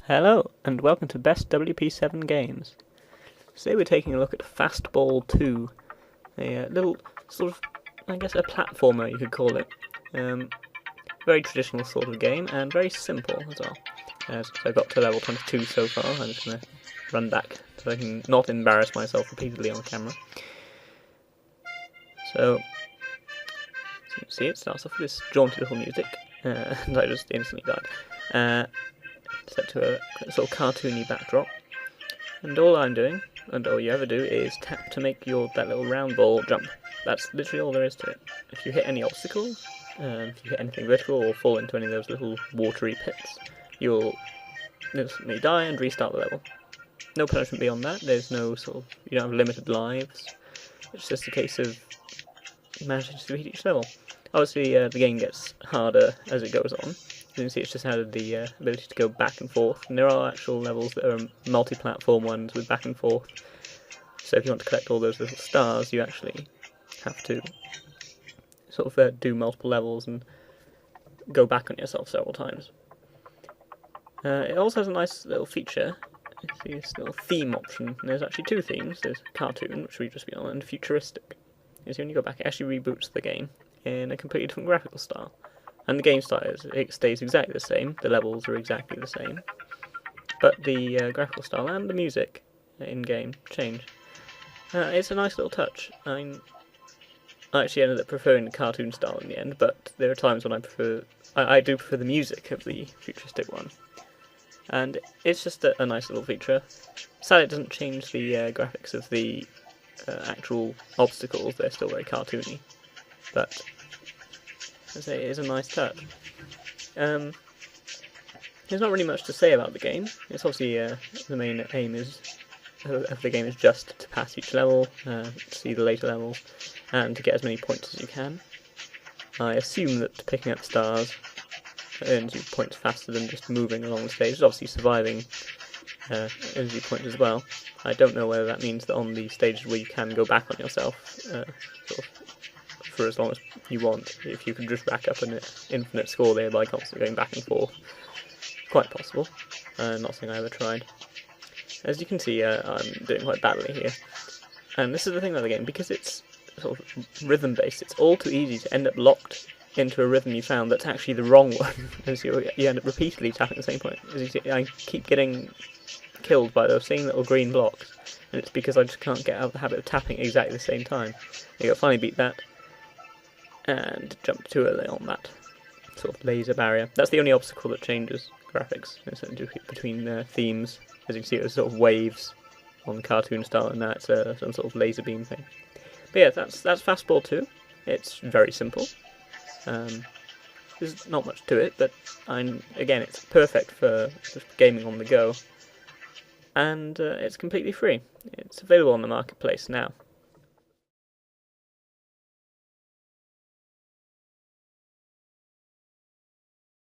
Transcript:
Hello, and welcome to Best WP7 Games. Today we're taking a look at FastBall 2, a little sort of, I guess, a platformer you could call it. Very traditional sort of game, and very simple as well. So I got to level 22 so far. I'm just going to run back so I can not embarrass myself repeatedly on camera. So you can see it starts off with this jaunty little music, and I just instantly died. Set to a sort of cartoony backdrop, and all I'm doing, and all you ever do, is tap to make that little round ball jump. That's literally all there is to it. If you hit any obstacles, if you hit anything vertical or fall into any of those little watery pits, you'll instantly die and restart the level. No punishment beyond that. There's no you don't have limited lives. It's just a case of managing to beat each level. Obviously, the game gets harder as it goes on. You can see it's just added the ability to go back and forth, and there are actual levels that are multi-platform ones with back and forth. So if you want to collect all those little stars, you actually have to sort of do multiple levels and go back on yourself several times. It also has a nice little feature. You see this little theme option, and there's actually two themes. There's cartoon, which we've just been on, and futuristic. You see when you go back, it actually reboots the game in a completely different graphical style. And the game style it stays exactly the same, the levels are exactly the same, but the graphical style and the music in-game change. It's a nice little touch. I actually ended up preferring the cartoon style in the end, but there are times when I do prefer the music of the futuristic one. And it's just a nice little feature. Sadly it doesn't change the graphics of the actual obstacles, they're still very cartoony, but it is a nice touch. There's not really much to say about the game. It's obviously the main aim of the game is just to pass each level, see the later levels, and to get as many points as you can. I assume that picking up stars earns you points faster than just moving along the stage. Obviously surviving earns you points as well. I don't know whether that means that on the stages where you can go back on yourself, for as long as you want, if you can just rack up an infinite score there by constantly going back and forth. Quite possible. Not something I ever tried. As you can see, I'm doing quite badly here. And this is the thing about the game, because it's sort of rhythm based, it's all too easy to end up locked into a rhythm you found that's actually the wrong one. As you end up repeatedly tapping the same point. As you see, I keep getting killed by those same little green blocks, and it's because I just can't get out of the habit of tapping exactly the same time. I finally beat that, and jump too early on that sort of laser barrier. That's the only obstacle that changes graphics between themes. As you can see, there's sort of waves on cartoon style, and that's some sort of laser beam thing. But yeah, that's FastBall 2. It's very simple. There's not much to it, but again, it's perfect for just gaming on the go. And it's completely free. It's available on the marketplace now.